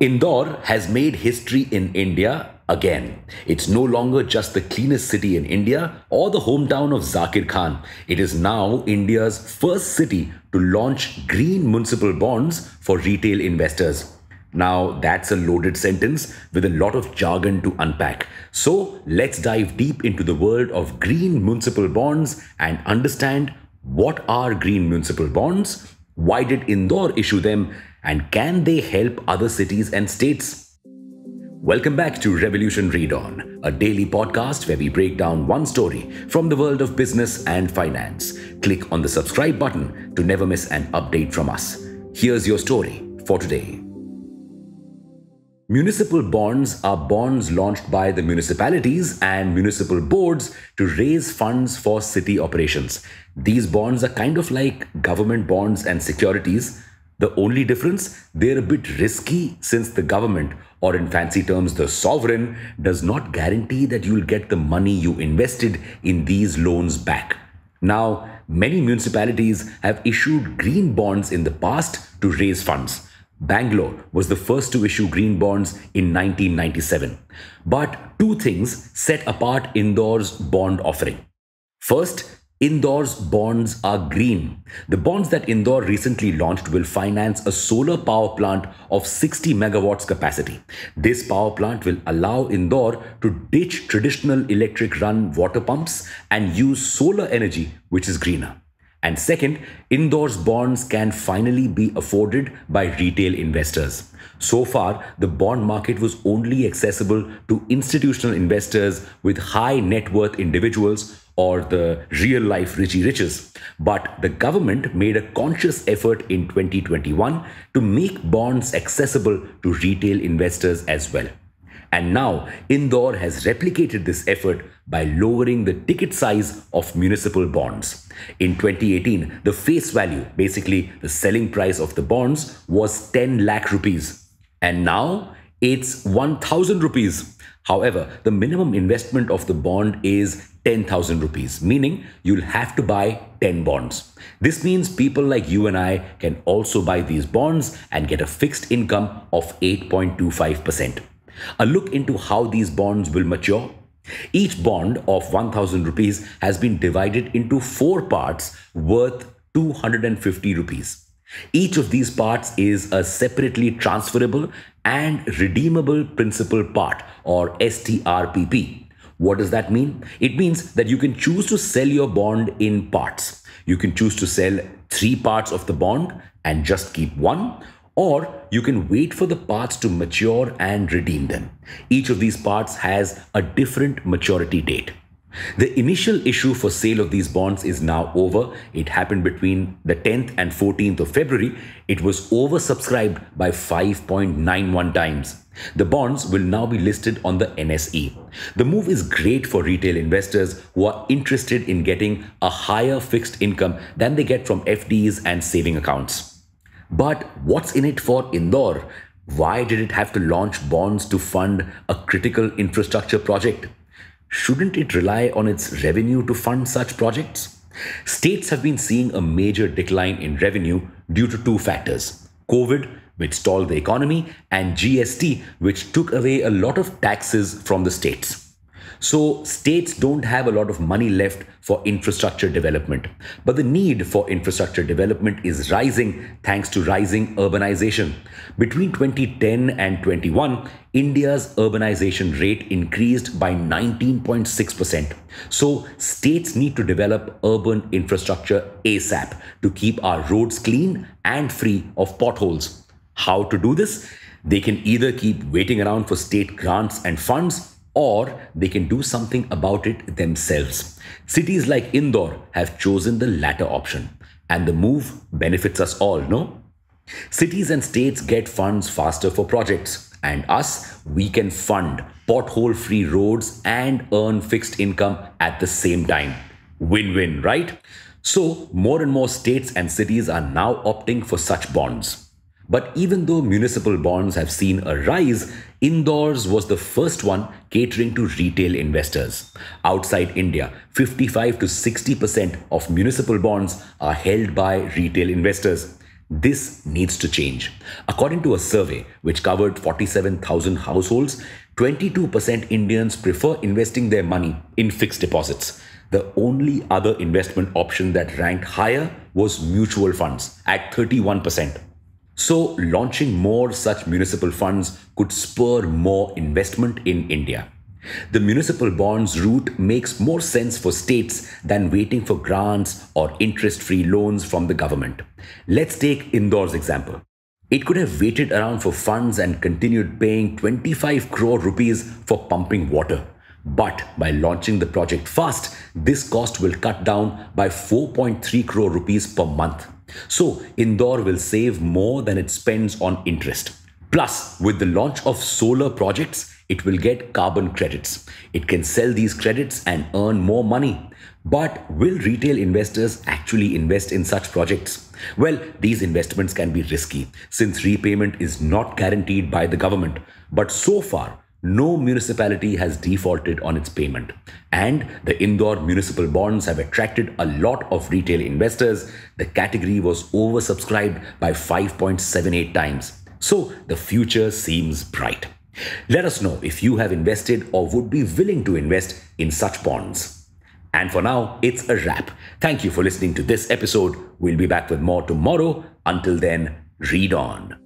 Indore has made history in India again. It's no longer just the cleanest city in India or the hometown of Zakir Khan. It is now India's first city to launch green municipal bonds for retail investors. Now, that's a loaded sentence with a lot of jargon to unpack. So, let's dive deep into the world of green municipal bonds and understand what are green municipal bonds, why did Indore issue them, and can they help other cities and states? Welcome back to Revolution Read On, a daily podcast where we break down one story from the world of business and finance. Click on the subscribe button to never miss an update from us. Here's your story for today. Municipal bonds are bonds launched by the municipalities and municipal boards to raise funds for city operations. These bonds are kind of like government bonds and securities. The only difference, they're a bit risky since the government, or in fancy terms, the sovereign, does not guarantee that you'll get the money you invested in these loans back. Now, many municipalities have issued green bonds in the past to raise funds. Bangalore was the first to issue green bonds in 1997. But two things set apart Indore's bond offering. First, Indore's bonds are green. The bonds that Indore recently launched will finance a solar power plant of 60 megawatts capacity. This power plant will allow Indore to ditch traditional electric run water pumps and use solar energy, which is greener. And second, Indore's bonds can finally be afforded by retail investors. So far, the bond market was only accessible to institutional investors with high net worth individuals or the real life Richie Riches. But the government made a conscious effort in 2021 to make bonds accessible to retail investors as well. And now, Indore has replicated this effort by lowering the ticket size of municipal bonds. In 2018, the face value, basically the selling price of the bonds, was 10 lakh rupees. And now it's 1,000 rupees. However, the minimum investment of the bond is 10,000 rupees, meaning you'll have to buy 10 bonds. This means people like you and I can also buy these bonds and get a fixed income of 8.25%. A look into how these bonds will mature. Each bond of 1,000 rupees has been divided into 4 parts worth 250 rupees. Each of these parts is a separately transferable and redeemable principal part, or STRPP. What does that mean? It means that you can choose to sell your bond in parts. You can choose to sell 3 parts of the bond and just keep 1. Or you can wait for the parts to mature and redeem them. Each of these parts has a different maturity date. The initial issue for sale of these bonds is now over. It happened between the 10th and 14th of February. It was oversubscribed by 5.91 times. The bonds will now be listed on the NSE. The move is great for retail investors who are interested in getting a higher fixed income than they get from FDs and saving accounts. But what's in it for Indore? Why did it have to launch bonds to fund a critical infrastructure project? Shouldn't it rely on its revenue to fund such projects? States have been seeing a major decline in revenue due to 2 factors: COVID, which stalled the economy, and GST, which took away a lot of taxes from the states. So states don't have a lot of money left for infrastructure development. But the need for infrastructure development is rising thanks to rising urbanization. Between 2010 and 21, India's urbanization rate increased by 19.6%. So states need to develop urban infrastructure ASAP to keep our roads clean and free of potholes. How to do this? They can either keep waiting around for state grants and funds, or they can do something about it themselves. Cities like Indore have chosen the latter option, and the move benefits us all, no? Cities and states get funds faster for projects, and us, we can fund pothole-free roads and earn fixed income at the same time. Win-win, right? So, more and more states and cities are now opting for such bonds. But even though municipal bonds have seen a rise, Indore's was the first one catering to retail investors. Outside India, 55 to 60% of municipal bonds are held by retail investors. This needs to change. According to a survey which covered 47,000 households, 22% Indians prefer investing their money in fixed deposits. The only other investment option that ranked higher was mutual funds at 31%. So, launching more such municipal funds could spur more investment in India. The municipal bonds route makes more sense for states than waiting for grants or interest-free loans from the government. Let's take Indore's example. It could have waited around for funds and continued paying 25 crore rupees for pumping water. But by launching the project fast, this cost will cut down by 4.3 crore rupees per month. So, Indore will save more than it spends on interest. Plus, with the launch of solar projects, it will get carbon credits. It can sell these credits and earn more money. But will retail investors actually invest in such projects? Well, these investments can be risky since repayment is not guaranteed by the government. But so far, no municipality has defaulted on its payment. And the Indore municipal bonds have attracted a lot of retail investors. The category was oversubscribed by 5.78 times. So the future seems bright. Let us know if you have invested or would be willing to invest in such bonds. And for now, it's a wrap. Thank you for listening to this episode. We'll be back with more tomorrow. Until then, read on.